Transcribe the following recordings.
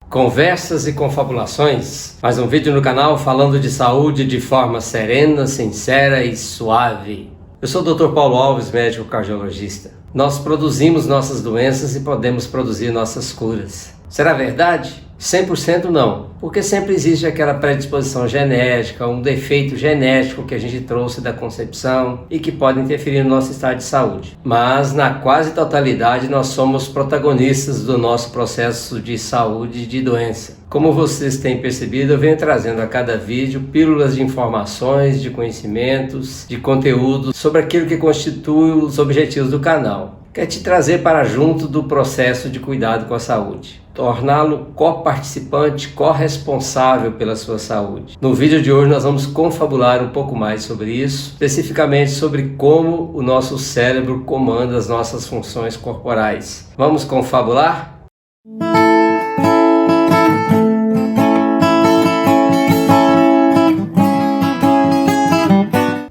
Conversas e confabulações, mais um vídeo no canal falando de saúde de forma serena, sincera e suave. Eu sou o Dr. Paulo Alves, médico cardiologista. Nós produzimos nossas doenças e podemos produzir nossas curas. Será verdade? 100% não, porque sempre existe aquela predisposição genética, um defeito genético que a gente trouxe da concepção e que pode interferir no nosso estado de saúde. Mas na quase totalidade nós somos protagonistas do nosso processo de saúde e de doença. Como vocês têm percebido, eu venho trazendo a cada vídeo pílulas de informações, de conhecimentos, de conteúdo sobre aquilo que constitui os objetivos do canal. Quer te trazer para junto do processo de cuidado com a saúde, torná-lo co-participante, corresponsável pela sua saúde. No vídeo de hoje nós vamos confabular um pouco mais sobre isso, especificamente sobre como o nosso cérebro comanda as nossas funções corporais. Vamos confabular?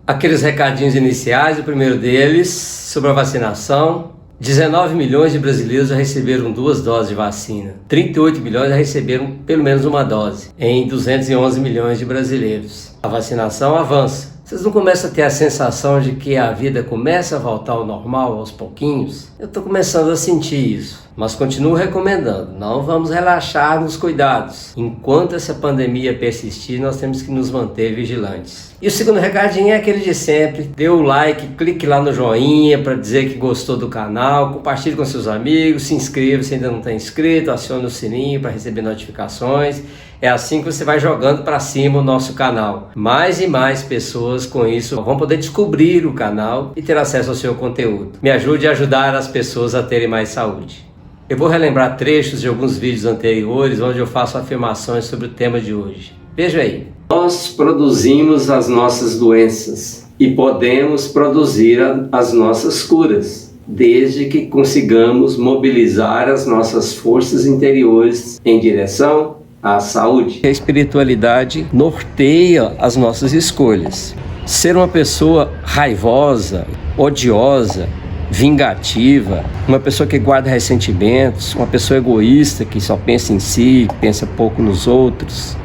Aqueles recadinhos iniciais, o primeiro deles sobre a vacinação. 19 milhões de brasileiros já receberam 2 doses de vacina. 38 milhões já receberam pelo menos uma dose, em 211 milhões de brasileiros. A vacinação avança. Vocês não começam a ter a sensação de que a vida começa a voltar ao normal aos pouquinhos? Eu estou começando a sentir isso, mas continuo recomendando, não vamos relaxar nos cuidados. Enquanto essa pandemia persistir, nós temos que nos manter vigilantes. E o segundo recadinho é aquele de sempre, dê o like, clique lá no joinha para dizer que gostou do canal, compartilhe com seus amigos, se inscreva se ainda não está inscrito, acione o sininho para receber notificações. É assim que você vai jogando para cima o nosso canal. Mais e mais pessoas com isso vão poder descobrir o canal e ter acesso ao seu conteúdo. Me ajude a ajudar as pessoas a terem mais saúde. Eu vou relembrar trechos de alguns vídeos anteriores onde eu faço afirmações sobre o tema de hoje. Veja aí. Nós produzimos as nossas doenças e podemos produzir as nossas curas, desde que consigamos mobilizar as nossas forças interiores em direção à saúde. A espiritualidade norteia as nossas escolhas. Ser uma pessoa raivosa, odiosa, vingativa, uma pessoa que guarda ressentimentos, uma pessoa egoísta que só pensa em si, pensa pouco nos outros,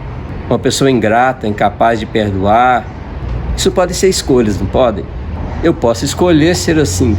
uma pessoa ingrata, incapaz de perdoar. Isso pode ser escolhas, não podem? Eu posso escolher ser assim,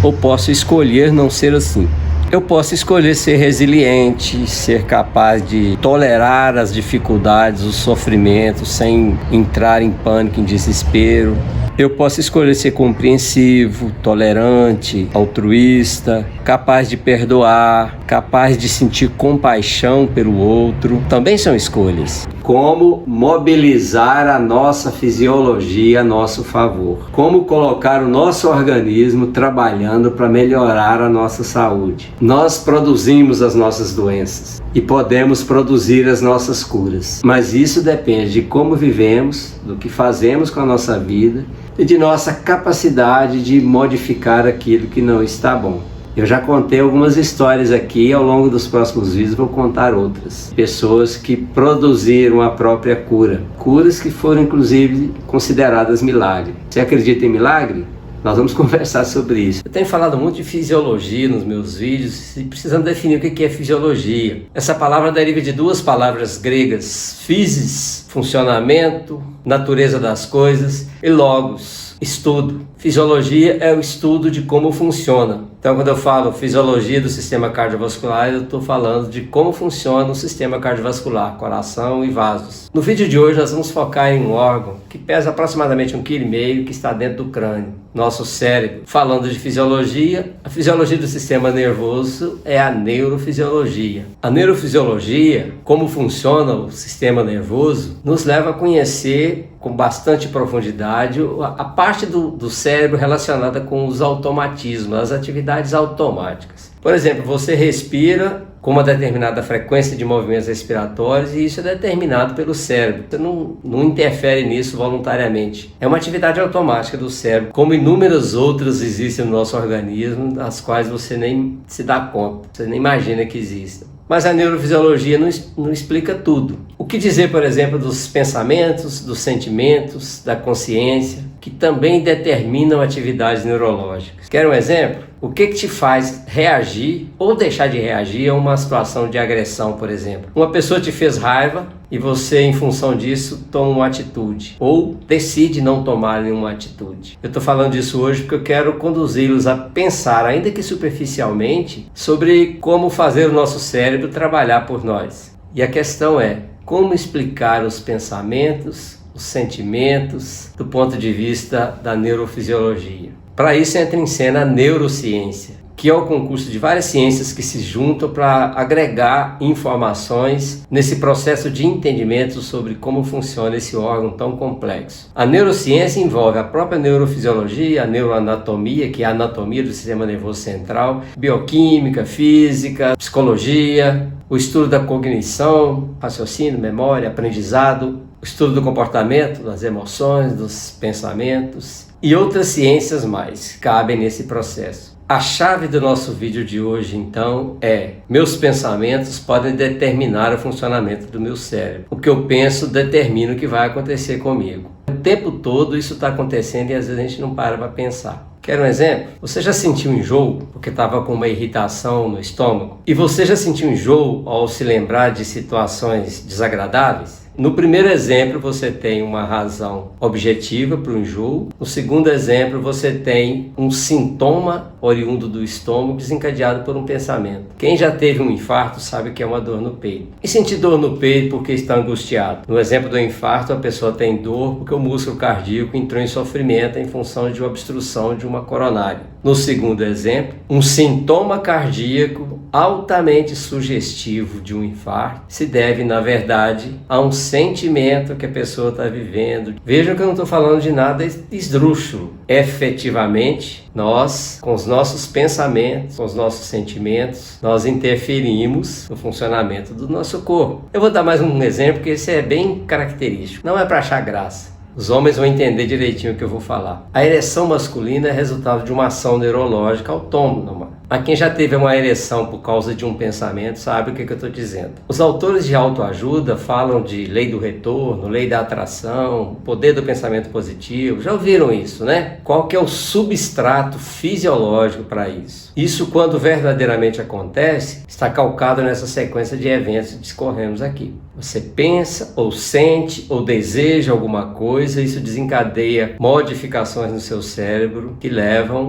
ou posso escolher não ser assim. Eu posso escolher ser resiliente, ser capaz de tolerar as dificuldades, os sofrimentos, sem entrar em pânico, em desespero. Eu posso escolher ser compreensivo, tolerante, altruísta, capaz de perdoar, capaz de sentir compaixão pelo outro. Também são escolhas. Como mobilizar a nossa fisiologia a nosso favor. Como colocar o nosso organismo trabalhando para melhorar a nossa saúde. Nós produzimos as nossas doenças e podemos produzir as nossas curas. Mas isso depende de como vivemos, do que fazemos com a nossa vida e de nossa capacidade de modificar aquilo que não está bom. Eu já contei algumas histórias aqui e ao longo dos próximos vídeos vou contar outras. Pessoas que produziram a própria cura. Curas que foram inclusive consideradas milagre. Você acredita em milagre? Nós vamos conversar sobre isso. Eu tenho falado muito de fisiologia nos meus vídeos e precisando definir o que é fisiologia. Essa palavra deriva de duas palavras gregas: physis, funcionamento, natureza das coisas, e logos, estudo. Fisiologia é o estudo de como funciona. Então, quando eu falo fisiologia do sistema cardiovascular, eu estou falando de como funciona o sistema cardiovascular, coração e vasos. No vídeo de hoje, nós vamos focar em um órgão que pesa aproximadamente 1,5 kg, que está dentro do crânio, nosso cérebro. Falando de fisiologia, a fisiologia do sistema nervoso é a neurofisiologia. A neurofisiologia, como funciona o sistema nervoso, nos leva a conhecer com bastante profundidade a parte do cérebro relacionada com os automatismos, as atividades automáticas. Por exemplo, você respira com uma determinada frequência de movimentos respiratórios e isso é determinado pelo cérebro. Você não interfere nisso voluntariamente. É uma atividade automática do cérebro, como inúmeras outras existem no nosso organismo, das quais você nem se dá conta, você nem imagina que existam. Mas a neurofisiologia não explica tudo. O que dizer, por exemplo, dos pensamentos, dos sentimentos, da consciência, que também determinam atividades neurológicas? Quer um exemplo? O que te faz reagir ou deixar de reagir a uma situação de agressão, por exemplo? Uma pessoa te fez raiva e você, em função disso, toma uma atitude ou decide não tomar nenhuma atitude. Eu estou falando disso hoje porque eu quero conduzi-los a pensar, ainda que superficialmente, sobre como fazer o nosso cérebro trabalhar por nós. E a questão é, como explicar os pensamentos, os sentimentos, do ponto de vista da neurofisiologia? Para isso entra em cena a neurociência, que é o concurso de várias ciências que se juntam para agregar informações nesse processo de entendimento sobre como funciona esse órgão tão complexo. A neurociência envolve a própria neurofisiologia, a neuroanatomia, que é a anatomia do sistema nervoso central, bioquímica, física, psicologia, o estudo da cognição, raciocínio, memória, aprendizado, o estudo do comportamento, das emoções, dos pensamentos e outras ciências mais cabem nesse processo. A chave do nosso vídeo de hoje, então, é: meus pensamentos podem determinar o funcionamento do meu cérebro. O que eu penso determina o que vai acontecer comigo. O tempo todo isso está acontecendo e às vezes a gente não para pensar. Quer um exemplo? Você já sentiu enjoo porque estava com uma irritação no estômago? E você já sentiu enjoo ao se lembrar de situações desagradáveis? No primeiro exemplo, você tem uma razão objetiva para o enjoo. No segundo exemplo, você tem um sintoma oriundo do estômago desencadeado por um pensamento. Quem já teve um infarto sabe que é uma dor no peito. E sentir dor no peito porque está angustiado? No exemplo do infarto, a pessoa tem dor porque o músculo cardíaco entrou em sofrimento em função de uma obstrução de uma coronária. No segundo exemplo, um sintoma cardíaco altamente sugestivo de um infarto se deve, na verdade, a um sentimento que a pessoa está vivendo. Vejam que eu não estou falando de nada esdrúxulo. Efetivamente, nós, com os nossos pensamentos, com os nossos sentimentos, nós interferimos no funcionamento do nosso corpo. Eu vou dar mais um exemplo, porque esse é bem característico. Não é para achar graça. Os homens vão entender direitinho o que eu vou falar. A ereção masculina é resultado de uma ação neurológica autônoma. Mas quem já teve uma ereção por causa de um pensamento sabe o que eu estou dizendo. Os autores de autoajuda falam de lei do retorno, lei da atração, poder do pensamento positivo. Já ouviram isso, né? Qual que é o substrato fisiológico para isso? Isso, quando verdadeiramente acontece, está calcado nessa sequência de eventos que discorremos aqui. Você pensa, ou sente, ou deseja alguma coisa, isso desencadeia modificações no seu cérebro que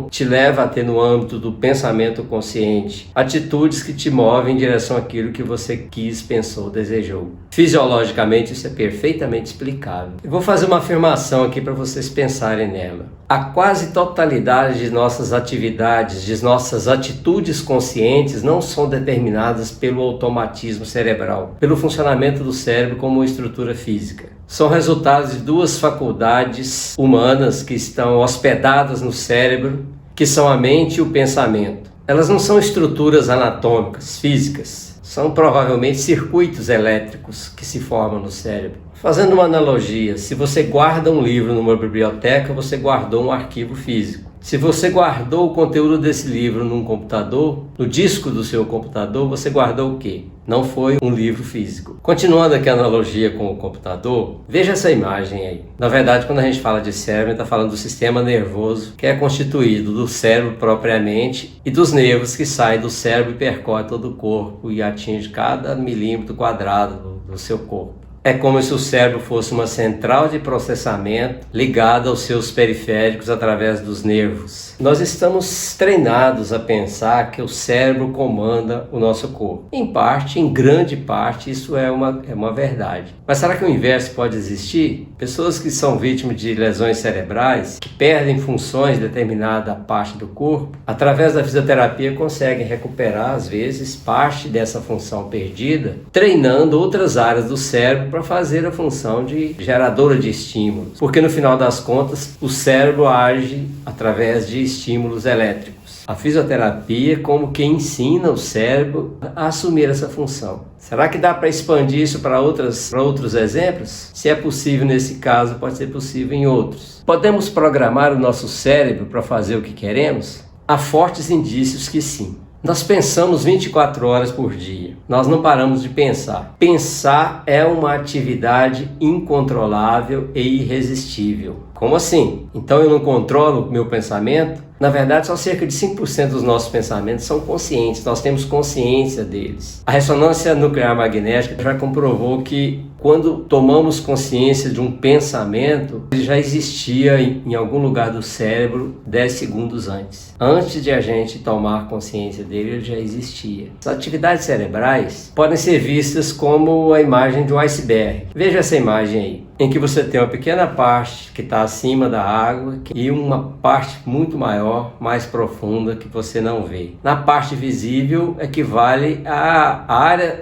te leva a ter, no âmbito do pensamento consciente, atitudes que te movem em direção àquilo que você quis, pensou, desejou. Fisiologicamente isso é perfeitamente explicável. Eu vou fazer uma afirmação aqui para vocês pensarem nela. A quase totalidade de nossas atividades, de nossas atitudes conscientes não são determinadas pelo automatismo cerebral, pelo funcionamento do cérebro como uma estrutura física. São resultados de duas faculdades humanas que estão hospedadas no cérebro, que são a mente e o pensamento. Elas não são estruturas anatômicas, físicas, são provavelmente circuitos elétricos que se formam no cérebro. Fazendo uma analogia, se você guarda um livro numa biblioteca, você guardou um arquivo físico. Se você guardou o conteúdo desse livro num computador, no disco do seu computador, você guardou o quê? Não foi um livro físico. Continuando aqui a analogia com o computador, veja essa imagem aí. Na verdade, quando a gente fala de cérebro, a gente está falando do sistema nervoso, que é constituído do cérebro propriamente e dos nervos que saem do cérebro e percorrem todo o corpo e atingem cada milímetro quadrado do seu corpo. É como se o cérebro fosse uma central de processamento ligada aos seus periféricos através dos nervos. Nós estamos treinados a pensar que o cérebro comanda o nosso corpo. Em parte, em grande parte, isso é uma verdade. Mas será que o inverso pode existir? Pessoas que são vítimas de lesões cerebrais, que perdem funções de determinada parte do corpo, através da fisioterapia conseguem recuperar, às vezes, parte dessa função perdida, treinando outras áreas do cérebro para fazer a função de geradora de estímulos, porque no final das contas o cérebro age através de estímulos elétricos. A fisioterapia é como que ensina o cérebro a assumir essa função. Será que dá para expandir isso para outros exemplos? Se é possível nesse caso, pode ser possível em outros. Podemos programar o nosso cérebro para fazer o que queremos? Há fortes indícios que sim. Nós pensamos 24 horas por dia. Nós não paramos de pensar. Pensar é uma atividade incontrolável e irresistível. Como assim? Então eu não controlo o meu pensamento? Na verdade, só cerca de 5% dos nossos pensamentos são conscientes, nós temos consciência deles. A ressonância nuclear magnética já comprovou que quando tomamos consciência de um pensamento, ele já existia em algum lugar do cérebro 10 segundos antes. Antes de a gente tomar consciência dele, ele já existia. As atividades cerebrais podem ser vistas como a imagem de um iceberg. Veja essa imagem aí, em que você tem uma pequena parte que está acima da água e uma parte muito maior, mais profunda, que você não vê. Na parte visível equivale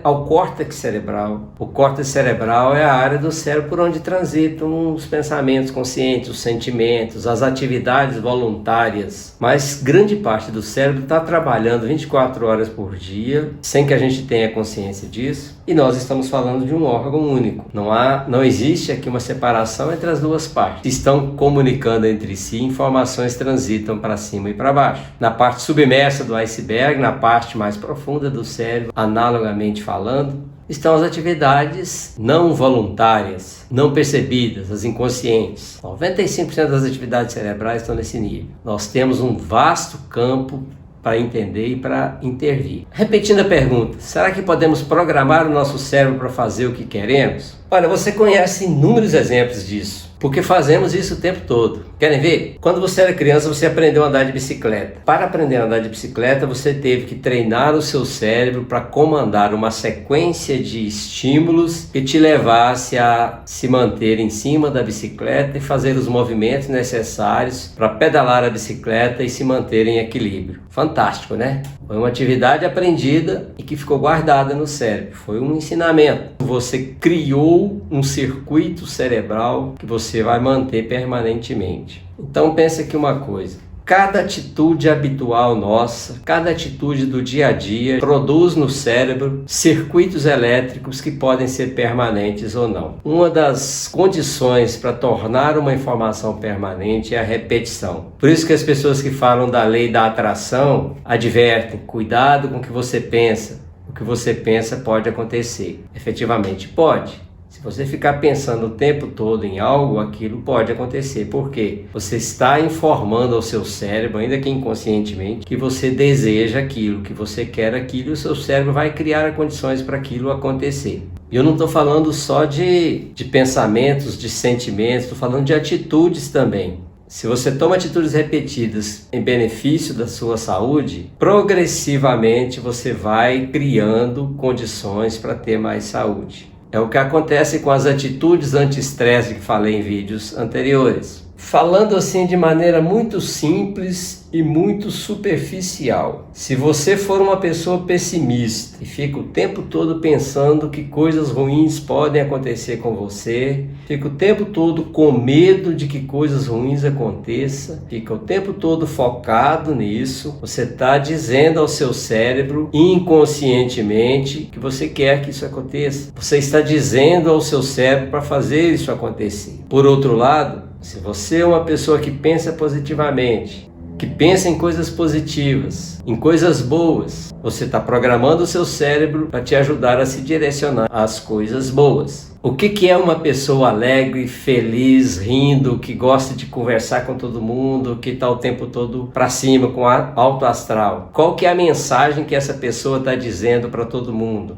ao córtex cerebral. O córtex cerebral é a área do cérebro por onde transitam os pensamentos conscientes, os sentimentos, as atividades voluntárias. Mas grande parte do cérebro está trabalhando 24 horas por dia, sem que a gente tenha consciência disso. E nós estamos falando de um órgão único. Não existe aqui uma separação entre as duas partes. Estão comunicando entre si, informações transitam para cima e para baixo. Na parte submersa do iceberg, na parte mais profunda do cérebro, analogamente falando, estão as atividades não voluntárias, não percebidas, as inconscientes. 95% das atividades cerebrais estão nesse nível. Nós temos um vasto campo para entender e para intervir. Repetindo a pergunta, será que podemos programar o nosso cérebro para fazer o que queremos? Olha, você conhece inúmeros exemplos disso, porque fazemos isso o tempo todo. Querem ver? Quando você era criança, você aprendeu a andar de bicicleta. Para aprender a andar de bicicleta, você teve que treinar o seu cérebro para comandar uma sequência de estímulos que te levasse a se manter em cima da bicicleta e fazer os movimentos necessários para pedalar a bicicleta e se manter em equilíbrio. Fantástico, né? Foi uma atividade aprendida e que ficou guardada no cérebro. Foi um ensinamento. Você criou um circuito cerebral que você vai manter permanentemente. Então pensa aqui uma coisa. Cada atitude habitual nossa, cada atitude do dia a dia produz no cérebro circuitos elétricos que podem ser permanentes ou não. Uma das condições para tornar uma informação permanente é a repetição. Por isso que as pessoas que falam da lei da atração advertem: cuidado com o que você pensa. O que você pensa pode acontecer. Efetivamente pode. Se você ficar pensando o tempo todo em algo, aquilo pode acontecer. Por quê? Você está informando ao seu cérebro, ainda que inconscientemente, que você deseja aquilo, que você quer aquilo, e o seu cérebro vai criar condições para aquilo acontecer. E eu não estou falando só de pensamentos, de sentimentos, estou falando de atitudes também. Se você toma atitudes repetidas em benefício da sua saúde, progressivamente você vai criando condições para ter mais saúde. É o que acontece com as atitudes anti-estresse que falei em vídeos anteriores. Falando assim de maneira muito simples e muito superficial. Se você for uma pessoa pessimista e fica o tempo todo pensando que coisas ruins podem acontecer com você, fica o tempo todo com medo de que coisas ruins aconteçam, fica o tempo todo focado nisso, você está dizendo ao seu cérebro inconscientemente que você quer que isso aconteça. Você está dizendo ao seu cérebro para fazer isso acontecer. Por outro lado, se você é uma pessoa que pensa positivamente, que pensa em coisas positivas, em coisas boas, você está programando o seu cérebro para te ajudar a se direcionar às coisas boas. O que é uma pessoa alegre, feliz, rindo, que gosta de conversar com todo mundo, que está o tempo todo para cima, com alto astral? Qual que é a mensagem que essa pessoa está dizendo para todo mundo?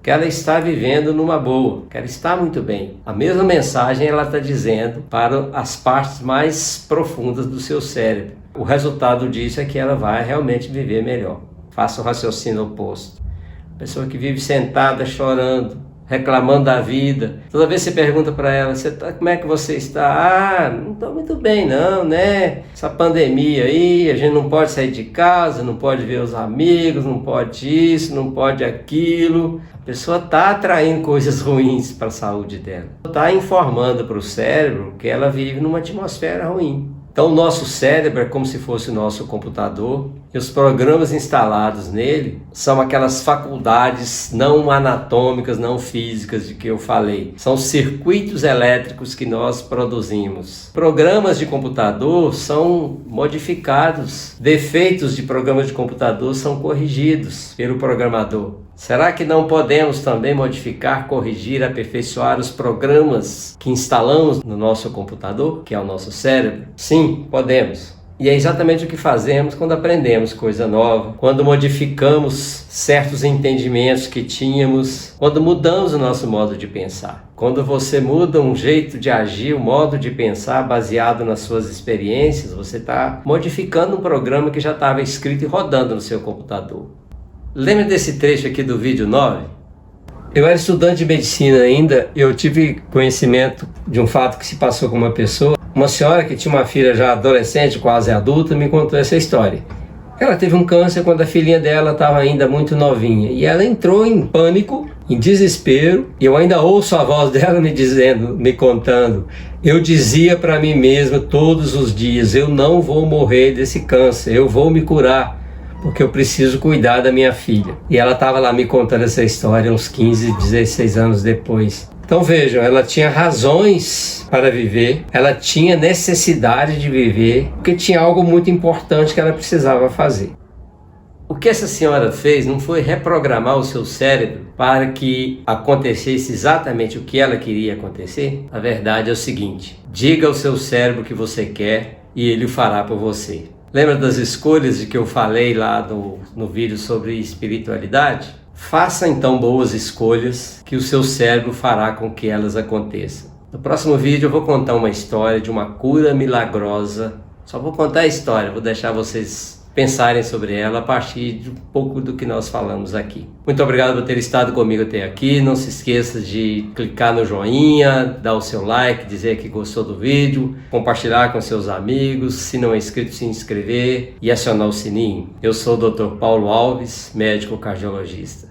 Que ela está vivendo numa boa, que ela está muito bem. A mesma mensagem ela está dizendo para as partes mais profundas do seu cérebro. O resultado disso é que ela vai realmente viver melhor. Faça o raciocínio oposto. Pessoa que vive sentada chorando, reclamando da vida. Toda vez que você pergunta para ela, como é que você está? Não estou muito bem não, né? Essa pandemia aí, a gente não pode sair de casa, não pode ver os amigos, não pode isso, não pode aquilo. A pessoa está atraindo coisas ruins para a saúde dela. Está informando para o cérebro que ela vive numa atmosfera ruim. Então o nosso cérebro é como se fosse o nosso computador e os programas instalados nele são aquelas faculdades não anatômicas, não físicas de que eu falei. São circuitos elétricos que nós produzimos. Programas de computador são modificados. Defeitos de programas de computador são corrigidos pelo programador. Será que não podemos também modificar, corrigir, aperfeiçoar os programas que instalamos no nosso computador, que é o nosso cérebro? Sim, podemos. E é exatamente o que fazemos quando aprendemos coisa nova, quando modificamos certos entendimentos que tínhamos, quando mudamos o nosso modo de pensar. Quando você muda um jeito de agir, um modo de pensar baseado nas suas experiências, você está modificando um programa que já estava escrito e rodando no seu computador. Lembra desse trecho aqui do vídeo 9? Eu era estudante de medicina ainda, eu tive conhecimento de um fato que se passou com uma pessoa. Uma senhora que tinha uma filha já adolescente, quase adulta, me contou essa história. Ela teve um câncer quando a filhinha dela estava ainda muito novinha. E ela entrou em pânico, em desespero. E eu ainda ouço a voz dela me contando. Eu dizia para mim mesma todos os dias, eu não vou morrer desse câncer, eu vou me curar, porque eu preciso cuidar da minha filha. E ela estava lá me contando essa história uns 15, 16 anos depois. Então vejam, ela tinha razões para viver, ela tinha necessidade de viver, porque tinha algo muito importante que ela precisava fazer. O que essa senhora fez não foi reprogramar o seu cérebro para que acontecesse exatamente o que ela queria acontecer. A verdade é o seguinte: diga ao seu cérebro o que você quer e ele o fará por você. Lembra das escolhas de que eu falei lá no vídeo sobre espiritualidade? Faça então boas escolhas que o seu cérebro fará com que elas aconteçam. No próximo vídeo eu vou contar uma história de uma cura milagrosa. Só vou contar a história, vou deixar vocês pensarem sobre ela a partir de um pouco do que nós falamos aqui. Muito obrigado por ter estado comigo até aqui. Não se esqueça de clicar no joinha, dar o seu like, dizer que gostou do vídeo, compartilhar com seus amigos, se não é inscrito, se inscrever e acionar o sininho. Eu sou o Dr. Paulo Alves, médico cardiologista.